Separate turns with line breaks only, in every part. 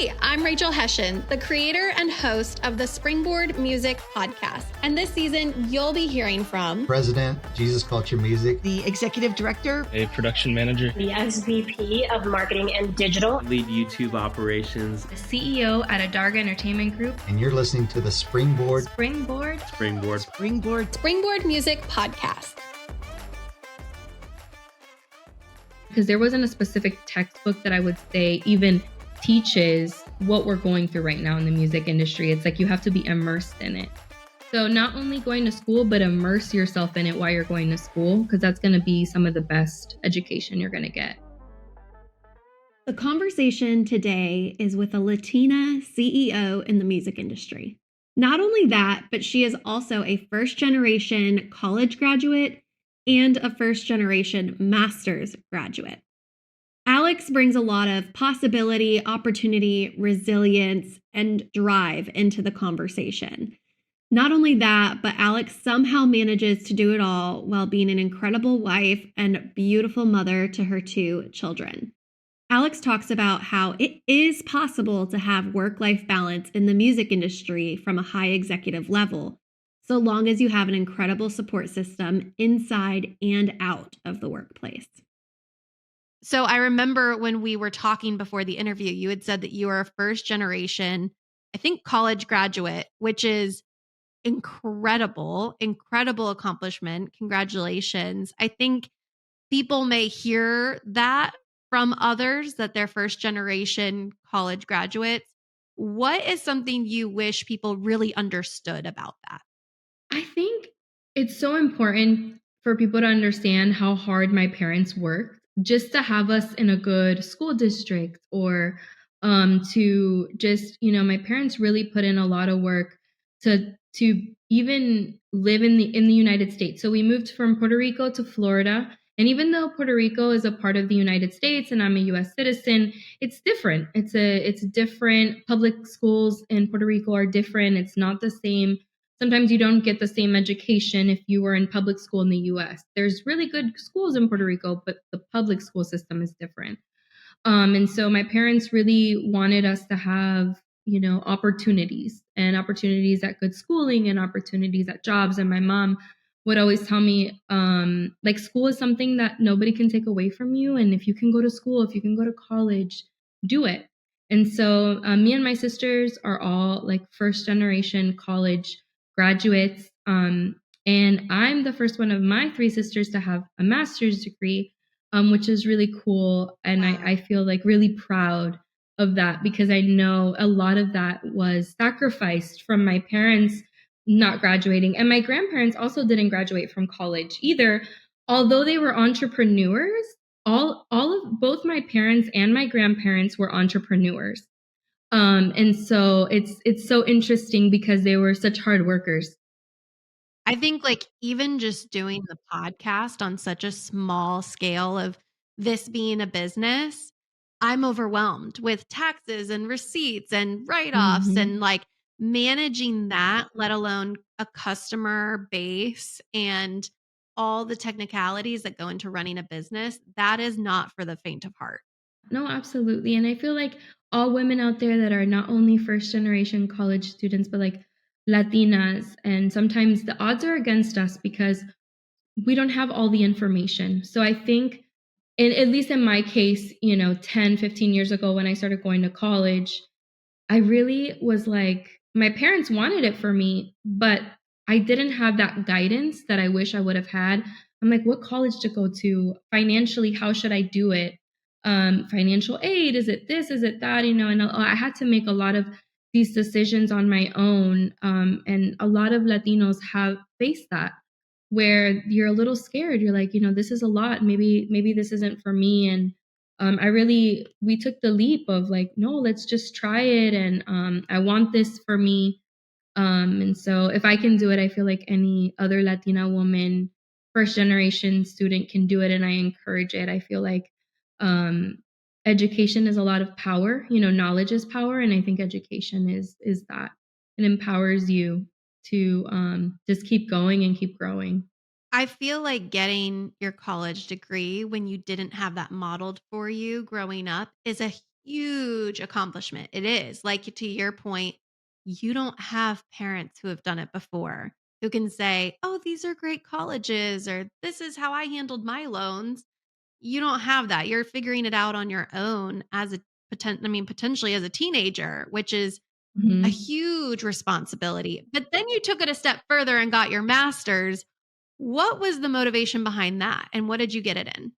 Hey, I'm Rachel Hession, the creator and host of the Springboard Music Podcast. And this season, you'll be hearing from
President, Jesus Culture Music,
the Executive Director,
a production manager,
the SVP of Marketing and Digital,
lead YouTube operations,
the CEO at Adarga Entertainment Group.
And you're listening to the Springboard
Music Podcast.
Because there wasn't a specific textbook that I would say even teaches what we're going through right now in the music industry. It's like you have to be immersed in it. So not only going to school, but immerse yourself in it while you're going to school, because that's going to be some of the best education you're going to get.
The conversation today is with a Latina CEO in the music industry. Not only that, but she is also a first-generation college graduate and a first-generation master's graduate. Alex brings a lot of possibility, opportunity, resilience, and drive into the conversation. Not only that, but Alex somehow manages to do it all while being an incredible wife and beautiful mother to her 2 children. Alex talks about how it is possible to have work-life balance in the music industry from a high executive level, so long as you have an incredible support system inside and out of the workplace.
So I remember when we were talking before the interview, you had said that you are a first generation, I think, college graduate, which is incredible accomplishment. Congratulations. I think people may hear that from others, that they're first generation college graduates. What is something you wish people really understood about that?
I think it's so important for people to understand how hard my parents worked just to have us in a good school district, or to just, my parents really put in a lot of work to even live in the United States. So we moved from Puerto Rico to Florida. And even though Puerto Rico is a part of the United States and I'm a US citizen, it's different. It's different. Public schools in Puerto Rico are different. It's not the same. Sometimes you don't get the same education if you were in public school in the US. There's really good schools in Puerto Rico, but the public school system is different. And so my parents really wanted us to have, opportunities at good schooling and opportunities at jobs. And my mom would always tell me, school is something that nobody can take away from you. And if you can go to school, if you can go to college, do it. And so me and my sisters are all first generation college graduates. And I'm the first one of my 3 sisters to have a master's degree, which is really cool. And I feel really proud of that, because I know a lot of that was sacrificed from my parents not graduating. And my grandparents also didn't graduate from college either. Although they were entrepreneurs, all of both my parents and my grandparents were entrepreneurs. And so it's so interesting because they were such hard workers.
I think even just doing the podcast on such a small scale of this being a business, I'm overwhelmed with taxes and receipts and write-offs and managing that, let alone a customer base and all the technicalities that go into running a business. That is not for the faint of heart.
No, absolutely. And I feel like all women out there that are not only first generation college students, but Latinas, and sometimes the odds are against us because we don't have all the information. So I think, at least in my case, 10, 15 years ago when I started going to college, I really was my parents wanted it for me, but I didn't have that guidance that I wish I would have had. I'm what college to go to? Financially, how should I do it? Financial aid, is it this, is it that, and I had to make a lot of these decisions on my own. And a lot of Latinos have faced that, where you're a little scared. You're this is a lot. Maybe this isn't for me. And we took the leap of no, let's just try it. And I want this for me. And so if I can do it, I feel like any other Latina woman, first generation student can do it. And I encourage it. I feel like education is a lot of power, knowledge is power. And I think education is that. It empowers you to just keep going and keep growing.
I feel like getting your college degree when you didn't have that modeled for you growing up is a huge accomplishment. It is. Like, to your point, you don't have parents who have done it before who can say, "Oh, these are great colleges," or "This is how I handled my loans." You don't have that. You're figuring it out on your own as a potentially as a teenager, which is a
Mhm.
huge responsibility. But then you took it a step further and got your master's. What was the motivation behind that? And what did you get it in?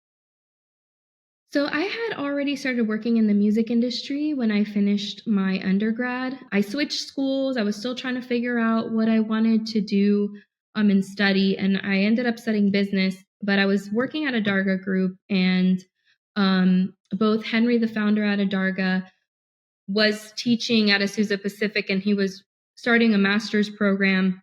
So I had already started working in the music industry when I finished my undergrad. I switched schools. I was still trying to figure out what I wanted to do and study, and I ended up studying business. But I was working at Adarga Group, and both Henry, the founder at Adarga, was teaching at Azusa Pacific, and he was starting a master's program.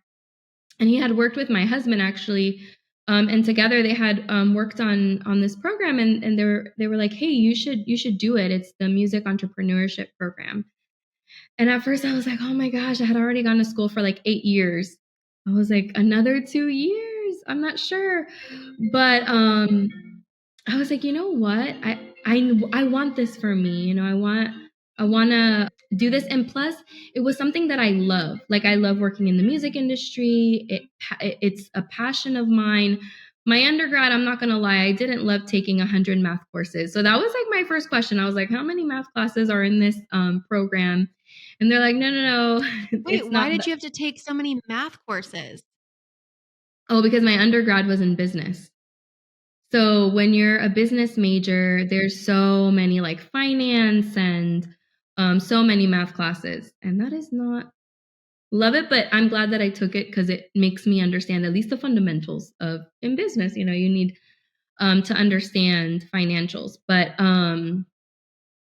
And he had worked with my husband actually, and together they had worked on this program, and they were like, "Hey, you should do it. It's the music entrepreneurship program." And at first I was like, "Oh my gosh!" I had already gone to school for like 8 years. I was like, "Another 2 years? I'm not sure," but I was like, you know what? I want this for me. I want to do this. And plus, it was something that I love. Like, I love working in the music industry. It's a passion of mine. My undergrad, I'm not gonna lie, I didn't love taking 100 math courses. So that was like my first question. I was like, how many math classes are in this program? And they're like, no,
Wait,
it's
why
not.
did you have to take so many math courses?
Oh, because my undergrad was in business. So when you're a business major, there's so many like finance and so many math classes. And that is not love it, but I'm glad that I took it because it makes me understand at least the fundamentals of in business. You know, you need to understand financials. But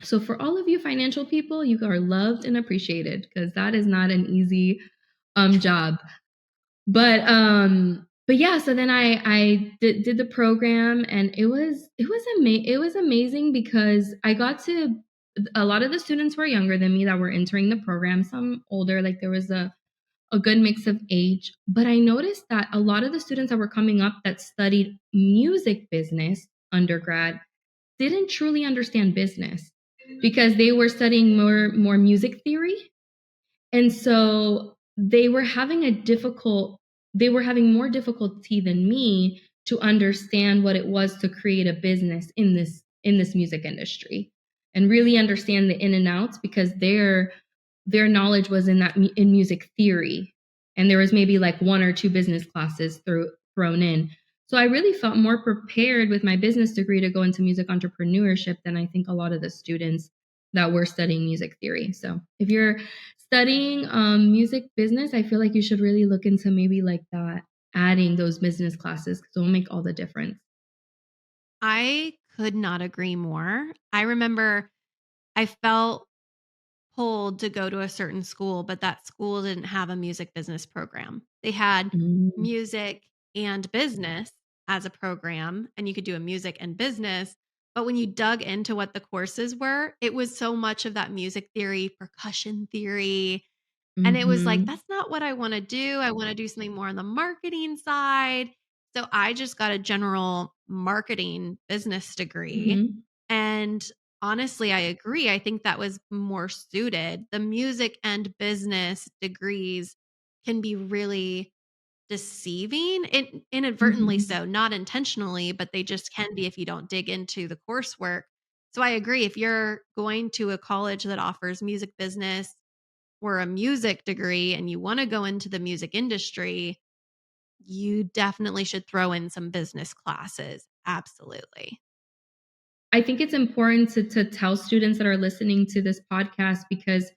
so for all of you financial people, you are loved and appreciated because that is not an easy job. But yeah, so then I did the program, and it was amazing because I got to a lot of the students were younger than me that were entering the program, some older, like there was a good mix of age. But I noticed that a lot of the students that were coming up that studied music business undergrad didn't truly understand business because they were studying more music theory, and so they were having more difficulty than me to understand what it was to create a business in this music industry and really understand the in and outs because their knowledge was in music theory, and there was maybe like one or two business classes thrown in. So I really felt more prepared with my business degree to go into music entrepreneurship than I think a lot of the students that were studying music theory. So if you're studying music business, I feel like you should really look into maybe like that, adding those business classes because it will make all the difference.
I could not agree more. I remember I felt pulled to go to a certain school, but that school didn't have a music business program. They had
Mm.
music and business as a program, and you could do a music and business. But when you dug into what the courses were, it was so much of that music theory, percussion theory. And it was like,
Mhm.
that's not what I want to do. I want to do something more on the marketing side. So I just got a general marketing business degree.
Mhm.
And honestly, I agree. I think that was more suited. The music and business degrees can be really deceiving, inadvertently
Mhm.
so, not intentionally, but they just can be if you don't dig into the coursework. So I agree. If you're going to a college that offers music business or a music degree and you want to go into the music industry, you definitely should throw in some business classes. Absolutely.
I think it's important to tell students that are listening to this podcast because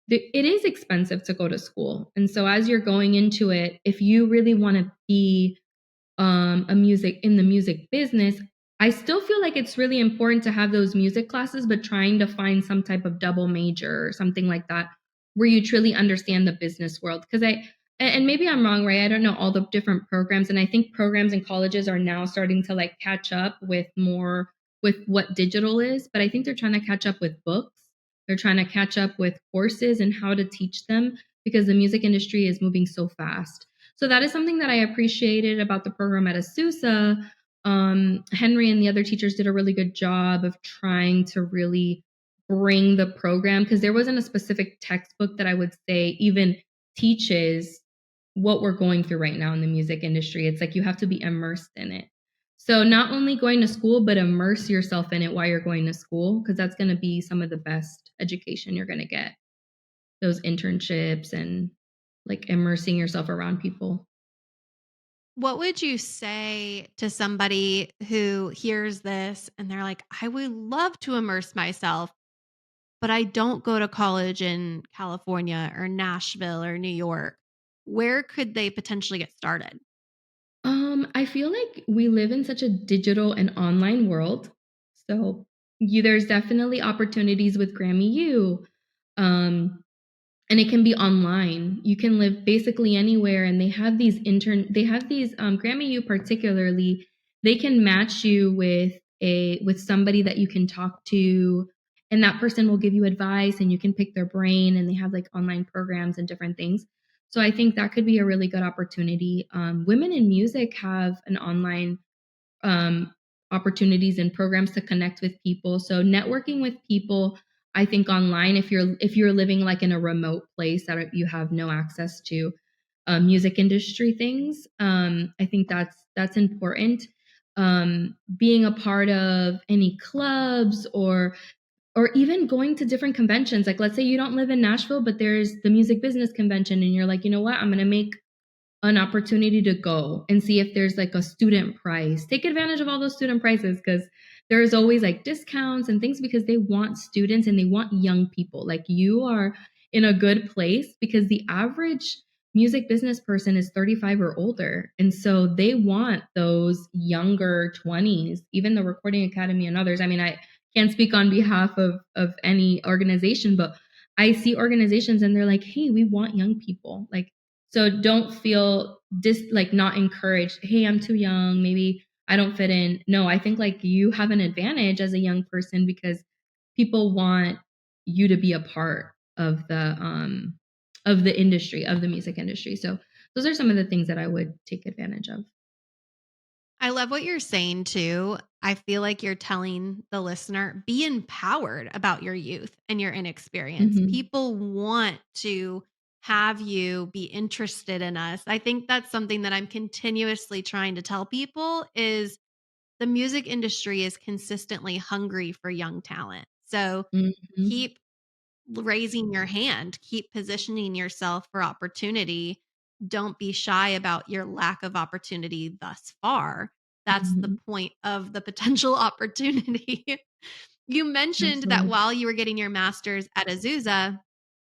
it is expensive to go to school. And so as you're going into it, if you really want to be in the music business, I still feel like it's really important to have those music classes, but trying to find some type of double major or something like that where you truly understand the business world. Because and maybe I'm wrong, right? I don't know all the different programs, and I think programs and colleges are now starting to like catch up with what digital is, but I think they're trying to catch up with books. They're trying to catch up with courses and how to teach them because the music industry is moving so fast. So that is something that I appreciated about the program at Azusa. Henry and the other teachers did a really good job of trying to really bring the program, because there wasn't a specific textbook that I would say even teaches what we're going through right now in the music industry. It's like you have to be immersed in it. So not only going to school, but immerse yourself in it while you're going to school, because that's going to be some of the best education you're going to get. Those internships and like immersing yourself around people.
What would you say to somebody who hears this and they're like, I would love to immerse myself, but I don't go to college in California or Nashville or New York? Where could they potentially get started?
I feel like we live in such a digital and online world. So there's definitely opportunities with Grammy U. And it can be online. You can live basically anywhere, and they have these Grammy U particularly, they can match you with somebody that you can talk to, and that person will give you advice and you can pick their brain, and they have like online programs and different things. So I think that could be a really good opportunity. Women in music have an online opportunities and programs to connect with people. So networking with people, I think online, if you're living like in a remote place that you have no access to music industry things, I think that's important. Being a part of any clubs or even going to different conventions. Like, let's say you don't live in Nashville, but there's the music business convention, and you're like, you know what, I'm going to make an opportunity to go and see if there's like a student price. Take advantage of all those student prices, because there's always like discounts and things, because they want students and they want young people. Like, you are in a good place because the average music business person is 35 or older. And so they want those younger 20s, even the Recording Academy and others. I mean, I can't speak on behalf of any organization, but I see organizations and they're like, hey, we want young people. Like, so don't feel like not encouraged. Hey, I'm too young. Maybe I don't fit in. No, I think like you have an advantage as a young person because people want you to be a part of the industry, of the music industry. So those are some of the things that I would take advantage of.
I love what you're saying too. I feel like you're telling the listener, be empowered about your youth and your inexperience.
Mhm.
People want to have you be interested in us. I think that's something that I'm continuously trying to tell people is the music industry is consistently hungry for young talent. So
Mhm.
keep raising your hand, keep positioning yourself for opportunity. Don't be shy about your lack of opportunity thus far. That's the
Mhm.
point of the potential opportunity. You mentioned that
Absolutely.
while you were getting your master's at Azusa,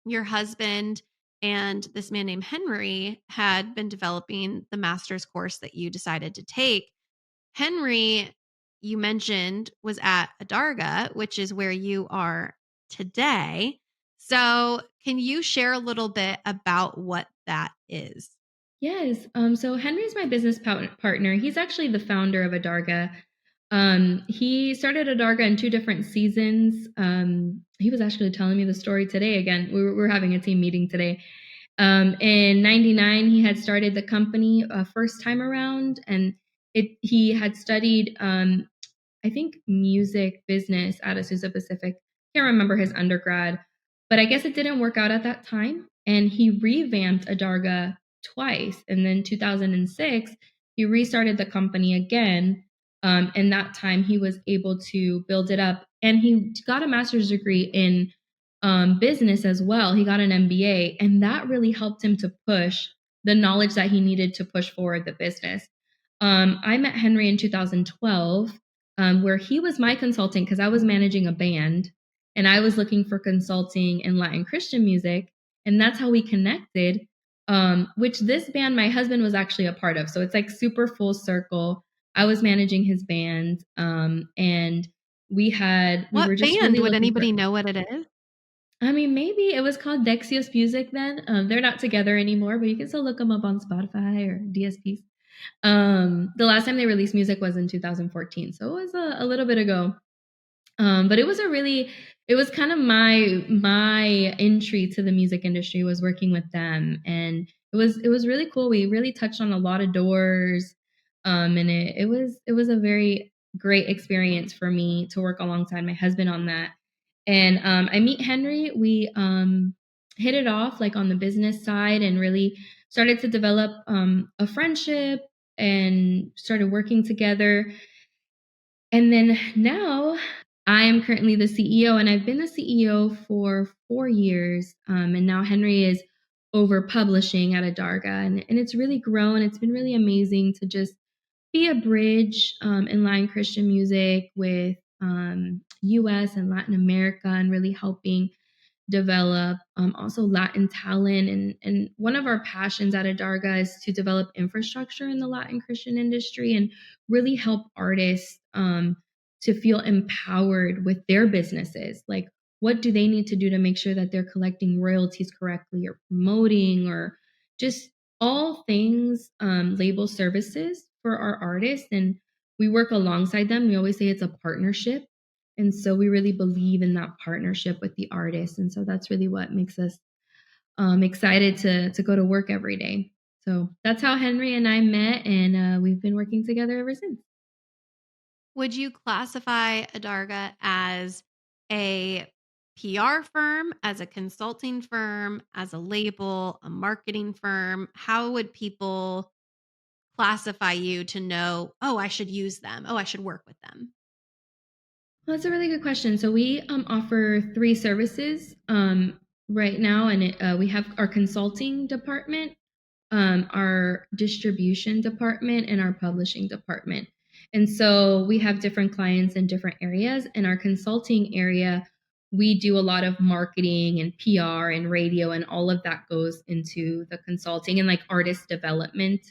your husband and this man named Henry had been developing the master's course that you decided to take. Henry, you mentioned, was at Adarga, which is where you are today. So, can you share a little bit about what that is?
Yes. So Henry's my business partner. He's actually the founder of Adarga. He started Adarga in 2 different seasons. He was actually telling me the story today again. We were having a team meeting today. In 99, he had started the company first time around, and he had studied, I think, music business at Azusa Pacific. Can't remember his undergrad, but I guess it didn't work out at that time. And he revamped Adarga twice. And then 2006, he restarted the company again. And that time he was able to build it up. And he got a master's degree in business as well. He got an MBA, and that really helped him to push the knowledge that he needed to push forward the business. I met Henry in 2012, where he was my consultant because I was managing a band and I was looking for consulting in Latin Christian music. And that's how we connected, which this band my husband was actually a part of. So it's like super full circle. I was managing his band, and we were
What
just
band?
really
Would
looking for.
anybody know what it is?
I mean, maybe it was called Dexios Music then. They're not together anymore, but you can still look them up on Spotify or DSPs. The last time they released music was in 2014, so it was a little bit ago. But it was kind of my entry to the music industry was working with them, and it was really cool. We really touched on a lot of doors, and it was a very great experience for me to work alongside my husband on that. And I meet Henry. We hit it off like on the business side and really started to develop a friendship and started working together. And then now I am currently the CEO, and I've been the CEO for 4 years. And now Henry is over publishing at Adarga, and it's really grown. It's been really amazing to just be a bridge in Latin Christian music with US and Latin America, and really helping develop also Latin talent. And one of our passions at Adarga is to develop infrastructure in the Latin Christian industry and really help artists to feel empowered with their businesses. Like, what do they need to do to make sure that they're collecting royalties correctly, or promoting, or just all things label services for our artists. And we work alongside them. We always say it's a partnership. And so we really believe in that partnership with the artist. And so that's really what makes us excited to go to work every day. So that's how Henry and I met, and we've been working together ever since.
Would you classify Adarga as a PR firm, as a consulting firm, as a label, a marketing firm? How would people classify you to know, oh, I should use them, oh, I should work with them?
Well, that's a really good question. So we offer 3 services right now, and we have our consulting department, our distribution department, and our publishing department. And so we have different clients in different areas. In our consulting area, we do a lot of marketing and PR and radio, and all of that goes into the consulting and like artist development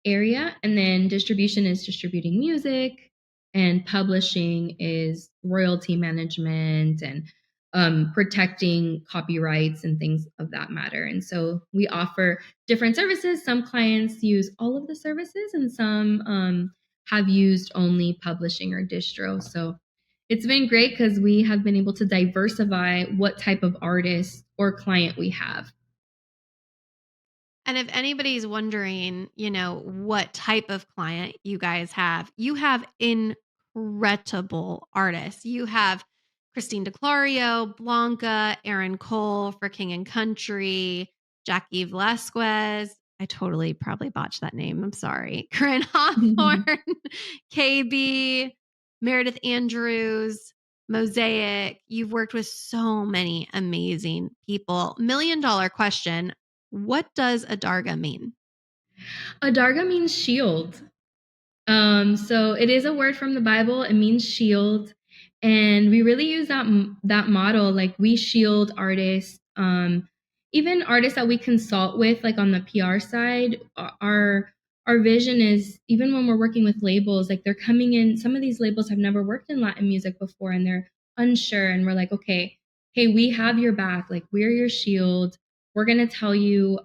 area. And then distribution is distributing music, and publishing is royalty management and protecting copyrights and things of that matter. And so we offer different services. Some clients use all of the services, and some have used only publishing or distro. So it's been great because we have been able to diversify what type of artist or client we have.
And if anybody's wondering, what type of client you guys have, you have incredible artists. You have Christine DeClario, Blanca, Aaron Cole for King and Country, Jackie Velasquez. I totally probably botched that name. I'm sorry. Corinne Hawthorne, KB, Meredith Andrews, Mosaic. You've worked with so many amazing people. $1 million question. What does Adarga mean?
Adarga means shield. So it is a word from the Bible. It means shield. And we really use that model. Like, we shield artists, even artists that we consult with, like on the PR side. Our vision is, even when we're working with labels, like they're coming in, some of these labels have never worked in Latin music before, and they're unsure. And we're like, okay, hey, we have your back. Like, we're your shield. We're going to tell you,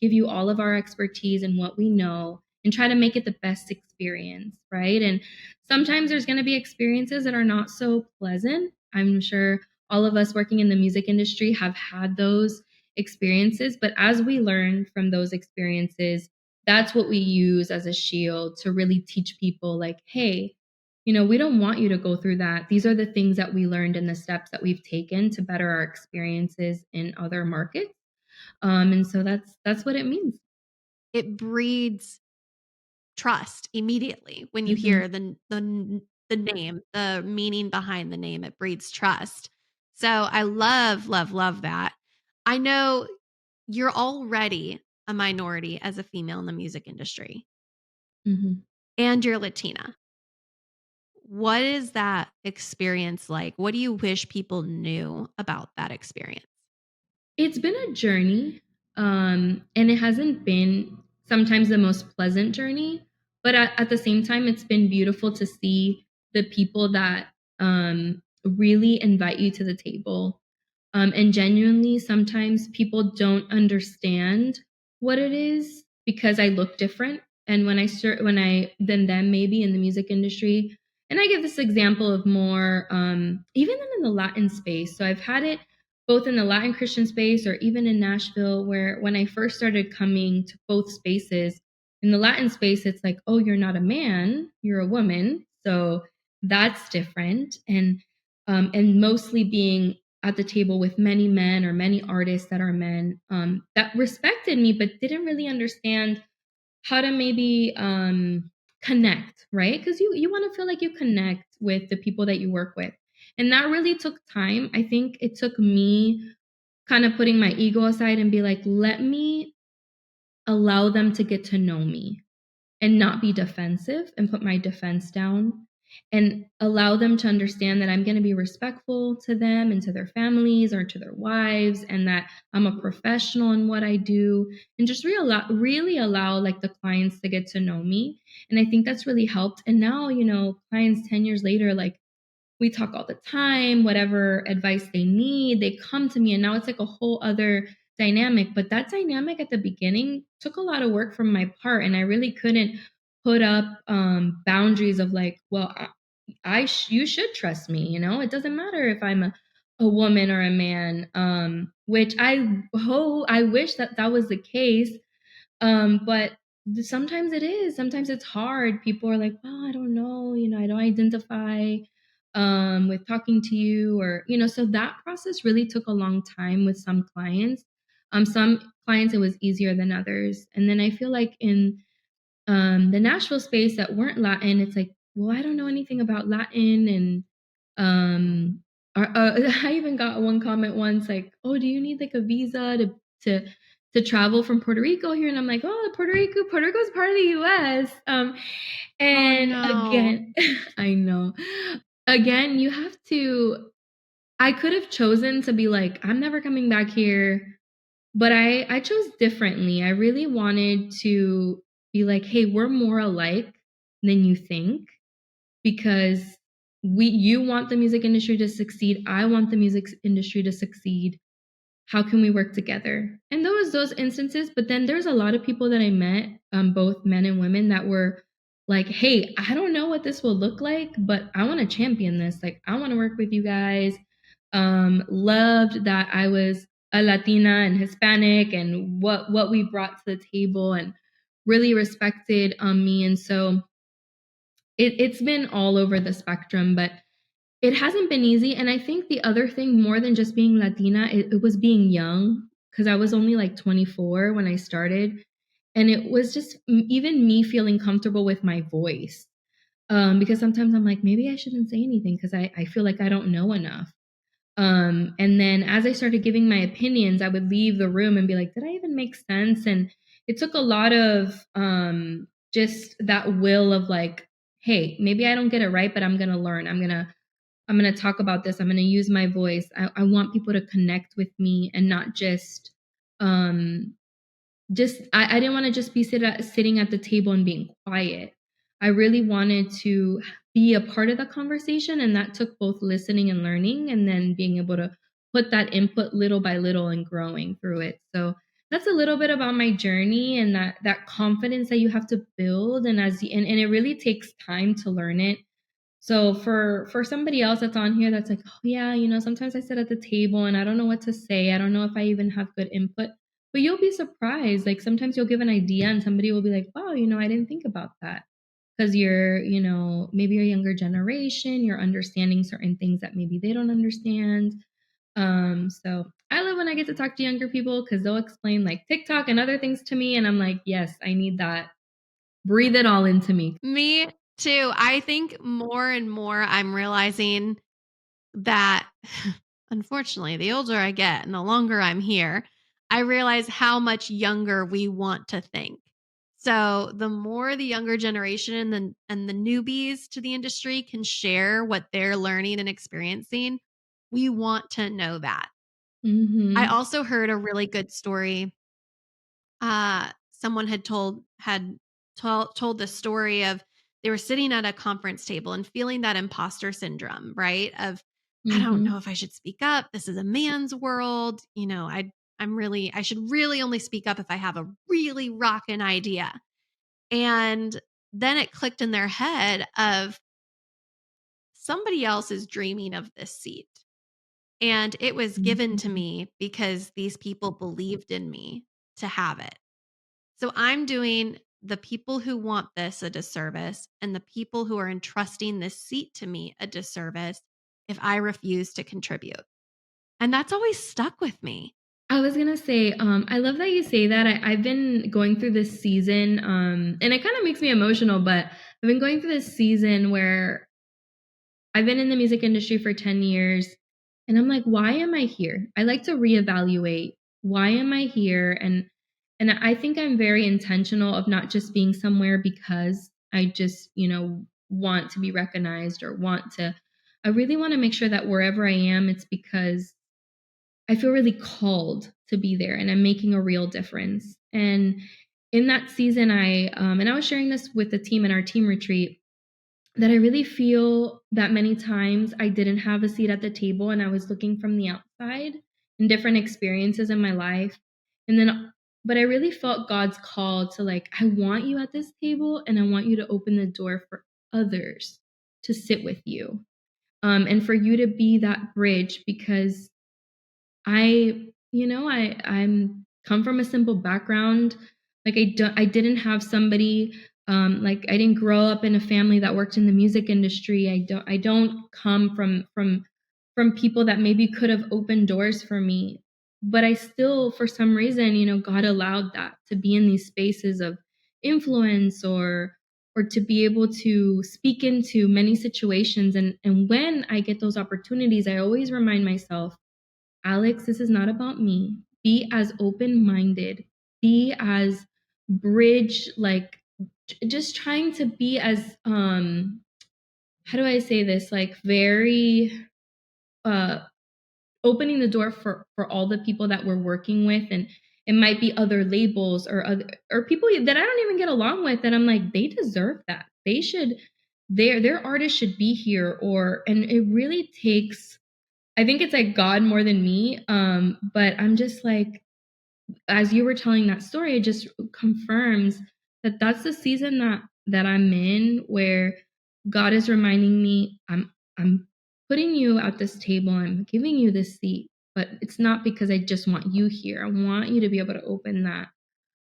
give you all of our expertise and what we know, and try to make it the best experience, right? And sometimes there's going to be experiences that are not so pleasant. I'm sure all of us working in the music industry have had those experiences, but as we learn from those experiences, that's what we use as a shield to really teach people, like, hey, we don't want you to go through that. These are the things that we learned and the steps that we've taken to better our experiences in other markets. And so that's what it means.
It breeds trust immediately when you hear the name, the meaning behind the name. It breeds trust. So I love that. I know you're already a minority as a female in the music industry, and you're Latina. What is that experience like? What do you wish people knew about that experience?
It's been a journey, and it hasn't been sometimes the most pleasant journey, but at the same time, it's been beautiful to see the people that really invite you to the table. And genuinely, sometimes people don't understand what it is because I look different. And than them maybe in the music industry. And I give this example of more, even in the Latin space. So I've had it both in the Latin Christian space or even in Nashville, where when I first started coming to both spaces, in the Latin space, it's like, oh, you're not a man, you're a woman. So that's different. And and mostly being at the table with many men or many artists that are men that respected me, but didn't really understand how to maybe connect, right? Because you want to feel like you connect with the people that you work with. And that really took time. I think it took me kind of putting my ego aside and be like, let me allow them to get to know me and not be defensive and put my defense down and allow them to understand that I'm going to be respectful to them and to their families or to their wives, and that I'm a professional in what I do, and just really allow like the clients to get to know me. And I think that's really helped. And now, clients 10 years later, like, we talk all the time, whatever advice they need, they come to me, and now it's like a whole other dynamic. But that dynamic at the beginning took a lot of work from my part, and I really couldn't put up boundaries of like, well, you should trust me. It doesn't matter if I'm a woman or a man, which I wish that was the case. But sometimes it is. Sometimes it's hard. People are like, well, I don't know, I don't identify with talking to you, or, so that process really took a long time with some clients. Some clients, it was easier than others. And then I feel like in the Nashville space that weren't Latin, it's like, well, I don't know anything about Latin. And I even got one comment once like, oh, do you need like a visa to travel from Puerto Rico here? And I'm like, oh, Puerto Rico is part of the US. And
Oh, no.
again, I know. Again, you have to, I could have chosen to be like, I'm never coming back here. But I chose differently. I really wanted to be like, hey, we're more alike than you think, because you want the music industry to succeed. I want the music industry to succeed. How can we work together? And there was those instances, but then there's a lot of people that I met, both men and women, that were like, hey, I don't know what this will look like, but I want to champion this. Like, I want to work with you guys. Loved that I was a Latina and Hispanic and what we brought to the table, and really respected me. And so it's been all over the spectrum, but it hasn't been easy. And I think the other thing, more than just being Latina, it was being young, because I was only like 24 when I started. And it was just even me feeling comfortable with my voice. Because sometimes I'm like, maybe I shouldn't say anything because I feel like I don't know enough. And then as I started giving my opinions, I would leave the room and be like, did I even make sense? And it took a lot of just that will of like, hey, maybe I don't get it right, but I'm going to learn. I'm going to talk about this. I'm going to use my voice. I want people to connect with me and not just I didn't want to just be sitting at the table and being quiet. I really wanted to be a part of the conversation, and that took both listening and learning, and then being able to put that input little by little and growing through it. So that's a little bit about my journey, and that confidence that you have to build, and and it really takes time to learn it. So for somebody else that's on here that's like, oh yeah, sometimes I sit at the table and I don't know what to say. I don't know if I even have good input. But you'll be surprised. Like sometimes you'll give an idea and somebody will be like, wow, I didn't think about that. Because you're, maybe you're younger generation, you're understanding certain things that maybe they don't understand. So I love when I get to talk to younger people because they'll explain like TikTok and other things to me. And I'm like, yes, I need that. Breathe it all into me.
Me too. I think more and more I'm realizing that unfortunately, the older I get and the longer I'm here, I realize how much younger we want to think. So the more the younger generation and the newbies to the industry can share what they're learning and experiencing, we want to know that.
Mm-hmm.
I also heard a really good story. Someone had told the story of they were sitting at a conference table and feeling that imposter syndrome, right? Of I don't know if I should speak up. This is a man's world. I should really only speak up if I have a really rockin' idea. And then it clicked in their head of somebody else is dreaming of this seat. And it was given to me because these people believed in me to have it. So I'm doing the people who want this a disservice and the people who are entrusting this seat to me a disservice if I refuse to contribute. And that's always stuck with me.
I was gonna say, I love that you say that. I've been going through this season, and it kind of makes me emotional, but I've been going through this season where I've been in the music industry for 10 years, and I'm like, why am I here? I like to reevaluate. Why am I here? And I think I'm very intentional of not just being somewhere because I just, want to be recognized or I really want to make sure that wherever I am, it's because I feel really called to be there and I'm making a real difference. And in that season, and I was sharing this with the team in our team retreat, that I really feel that many times I didn't have a seat at the table and I was looking from the outside in different experiences in my life. But I really felt God's call to I want you at this table and I want you to open the door for others to sit with you. And for you to be that bridge because I'm come from a simple background. I didn't have somebody, I didn't grow up in a family that worked in the music industry. I don't come from people that maybe could have opened doors for me. But I still, for some reason, God allowed that to be in these spaces of influence or to be able to speak into many situations. And when I get those opportunities, I always remind myself, Alex, this is not about me. Be as open-minded, be as bridge, just trying to be as, how do I say this? Very, opening the door for all the people that we're working with. And it might be other labels or people that I don't even get along with. And I'm like, they deserve that. They should, their artists should be here and it really takes, I think it's God more than me. But I'm just as you were telling that story, it just confirms that that's the season that I'm in, where God is reminding me, I'm putting you at this table, I'm giving you this seat, but it's not because I just want you here. I want you to be able to open that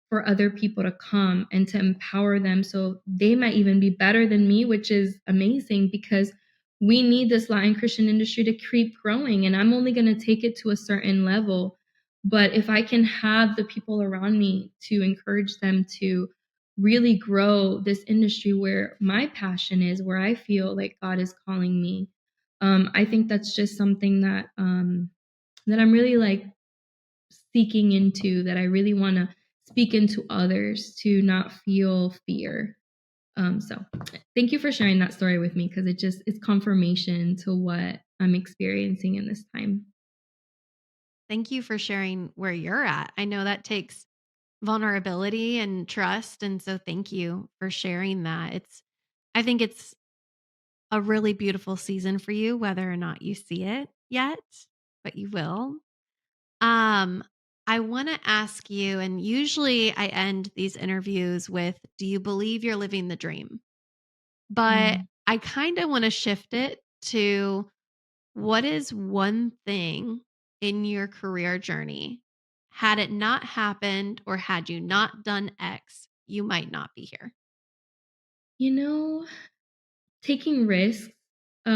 for other people to come and to empower them so they might even be better than me, which is amazing because we need this Latin Christian industry to keep growing. And I'm only going to take it to a certain level. But if I can have the people around me to encourage them to really grow this industry where my passion is, where I feel like God is calling me, I think that's just something that that I'm really seeking into, that I really want to speak into others to not feel fear. So thank you for sharing that story with me because it's confirmation to what I'm experiencing in this time.
Thank you for sharing where you're at. I know that takes vulnerability and trust. And so thank you for sharing that. I think it's a really beautiful season for you, whether or not you see it yet, but you will. I want to ask you, and usually I end these interviews with, do you believe you're living the dream? But I kind of want to shift it to, what is one thing in your career journey, had it not happened or had you not done X, you might not be here?
Taking risks. Me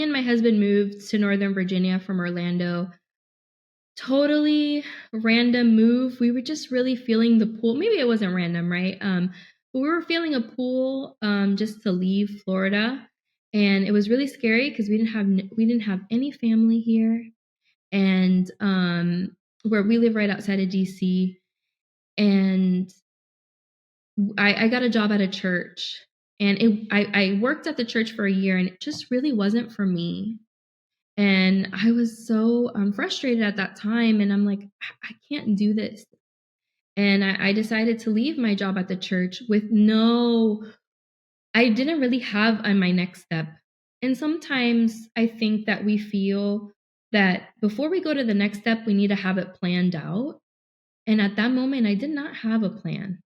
and my husband moved to Northern Virginia from Orlando. Totally random move. We were just really feeling the pull. Maybe it wasn't random, right? But we were feeling a pull just to leave Florida, and it was really scary because we didn't have any family here, and where we live right outside of DC, and I got a job at a church, and I worked at the church for a year, and it just really wasn't for me. And I was so frustrated at that time. And I'm like, I can't do this. And I decided to leave my job at the church I didn't really have my next step. And sometimes I think that we feel that before we go to the next step, we need to have it planned out. And at that moment, I did not have a plan.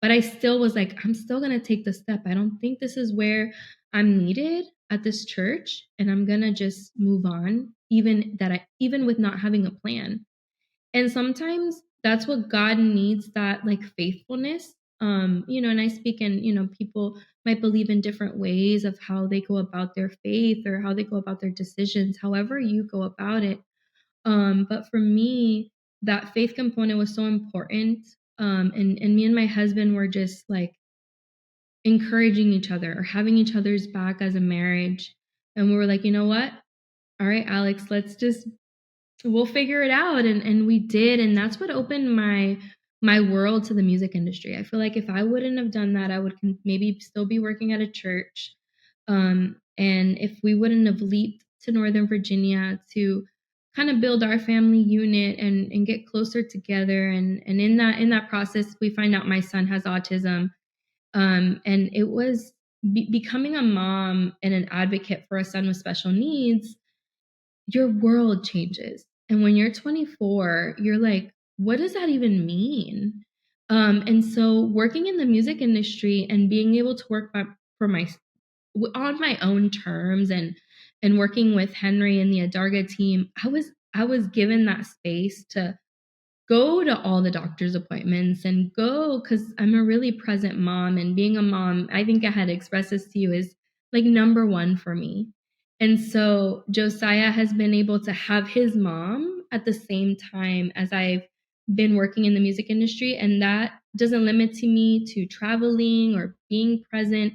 But I still was like, I'm still going to take the step. I don't think this is where I'm needed at this church. And I'm going to just move on, even with not having a plan. And sometimes that's what God needs, that faithfulness. And I speak in, people might believe in different ways of how they go about their faith or how they go about their decisions, however you go about it. But for me, that faith component was so important. And me and my husband were just like encouraging each other or having each other's back as a marriage. And we were like, you know what? All right, Alex, we'll figure it out. And we did. And that's what opened my world to the music industry. I feel like if I wouldn't have done that, I would maybe still be working at a church. And if we wouldn't have leaped to Northern Virginia to kind of build our family unit and get closer together. And in that process, we find out my son has autism. And it was becoming a mom and an advocate for a son with special needs. Your world changes. And when you're 24, you're like, what does that even mean? And so working in the music industry and being able to work on my own terms and working with Henry and the Adarga team, I was given that space to go to all the doctor's appointments and go because I'm a really present mom, and being a mom, I think I had expressed this to you, is like number one for me. And so Josiah has been able to have his mom at the same time as I've been working in the music industry. And that doesn't limit to me to traveling or being present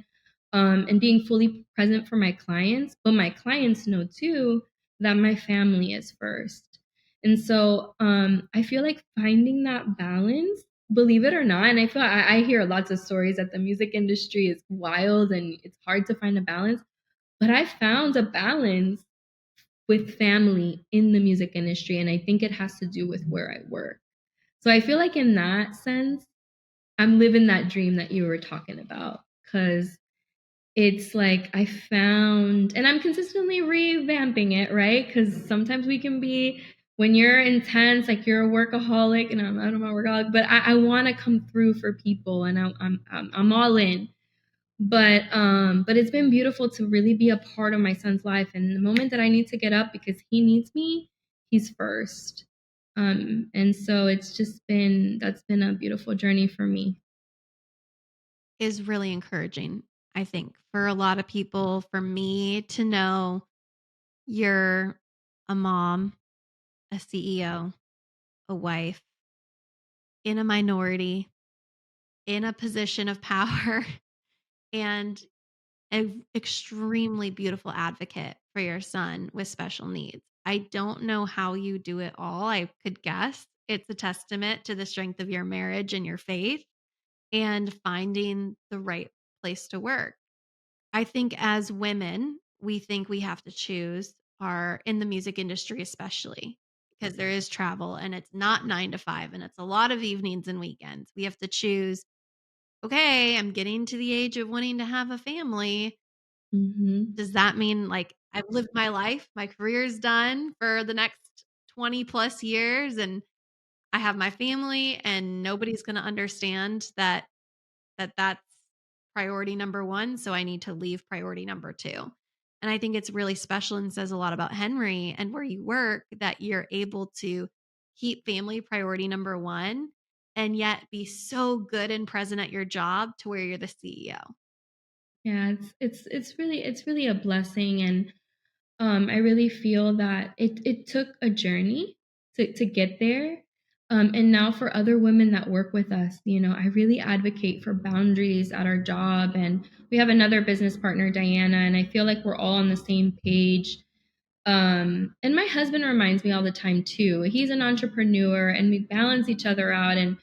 and being fully present for my clients. But my clients know too that my family is first. And so I feel like finding that balance, believe it or not, and I feel I hear lots of stories that the music industry is wild and it's hard to find a balance, but I found a balance with family in the music industry. And I think it has to do with where I work. So I feel like in that sense, I'm living that dream that you were talking about, because it's like I found, and I'm consistently revamping it, right? Because sometimes we can be, when you're intense, like you're a workaholic, and I'm a workaholic, but I want to come through for people, and I'm all in. But it's been beautiful to really be a part of my son's life, and the moment that I need to get up because he needs me, he's first. And so that's been a beautiful journey for me.
Is really encouraging, I think, for a lot of people. For me to know you're a mom, a CEO, a wife, in a minority, in a position of power, and an extremely beautiful advocate for your son with special needs. I don't know how you do it all. I could guess it's a testament to the strength of your marriage and your faith and finding the right place to work. I think as women, we think we have to choose in the music industry, especially because there is travel and it's not 9 to 5 and it's a lot of evenings and weekends. We have to choose, okay, I'm getting to the age of wanting to have a family.
Mm-hmm.
Does that mean like I've lived my life, my career's done for the next 20 plus years, and I have my family and nobody's going to understand that's priority number one, so I need to leave priority number two? And I think it's really special and says a lot about Henry and where you work that you're able to keep family priority number one and yet be so good and present at your job to where you're the CEO.
Yeah, it's really a blessing, and I really feel that it took a journey to get there. And now for other women that work with us, I really advocate for boundaries at our job. And we have another business partner, Diana, and I feel like we're all on the same page. And my husband reminds me all the time too. He's an entrepreneur, and we balance each other out. And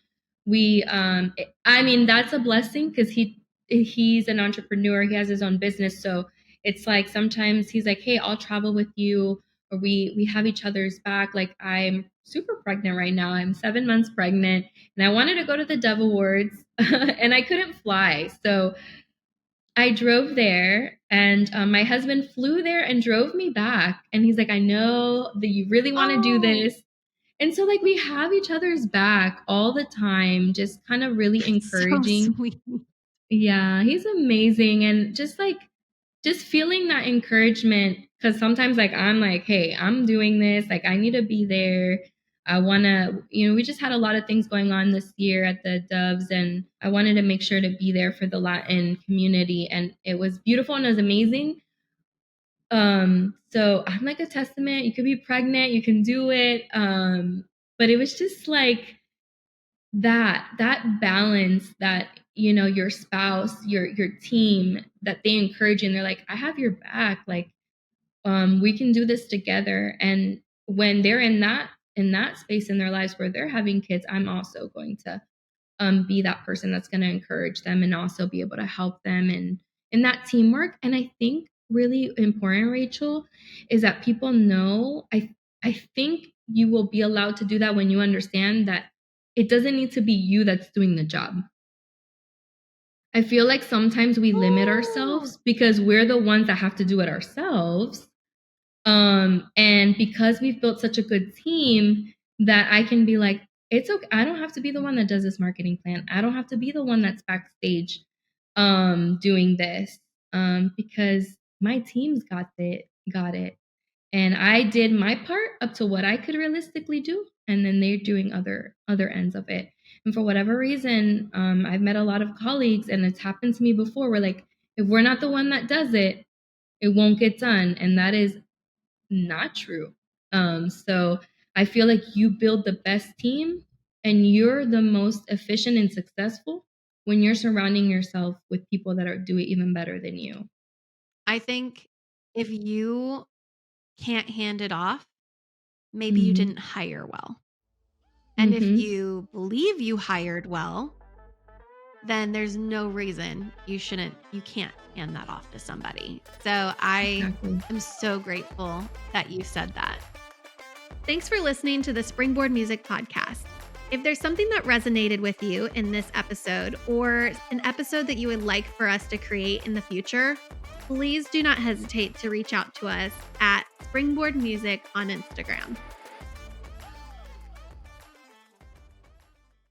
that's a blessing because he's an entrepreneur. He has his own business, so it's like sometimes he's like, "Hey, I'll travel with you," or we have each other's back. Like, I'm super pregnant right now. I'm 7 months pregnant, and I wanted to go to the Dove Awards, and I couldn't fly, so I drove there, and my husband flew there and drove me back. And he's like, I know that you really want to do this. And so, like, we have each other's back all the time, just kind of really encouraging.
So sweet.
Yeah, he's amazing. And just feeling that encouragement, because sometimes, like, I'm like, hey, I'm doing this. Like, I need to be there. I want to, we just had a lot of things going on this year at the Doves, and I wanted to make sure to be there for the Latin community. And it was beautiful and it was amazing. So I'm like a testament. You could be pregnant, you can do it. But it was just like that balance that, your spouse, your team, that they encourage you and they're like, I have your back. Like, we can do this together. And when they're in that space in their lives where they're having kids, I'm also going to be that person that's going to encourage them and also be able to help them in that teamwork. And I think really important, Rachel, is that people know, I think you will be allowed to do that when you understand that it doesn't need to be you that's doing the job. I feel like sometimes we limit ourselves because we're the ones that have to do it ourselves. And because we've built such a good team that I can be like, it's okay. I don't have to be the one that does this marketing plan. I don't have to be the one that's backstage doing this because my team's got it. And I did my part up to what I could realistically do. And then they're doing other ends of it. And for whatever reason, I've met a lot of colleagues, and it's happened to me before, where like, if we're not the one that does it, it won't get done. And that is not true. So I feel like you build the best team and you're the most efficient and successful when you're surrounding yourself with people that are doing even better than you.
I think if you can't hand it off, maybe you didn't hire well. And if you believe you hired well, then there's no reason you can't hand that off to somebody. So I am so grateful that you said that.
Thanks for listening to the Springboard Music Podcast. If there's something that resonated with you in this episode or an episode that you would like for us to create in the future, please do not hesitate to reach out to us at Springboard Music on Instagram.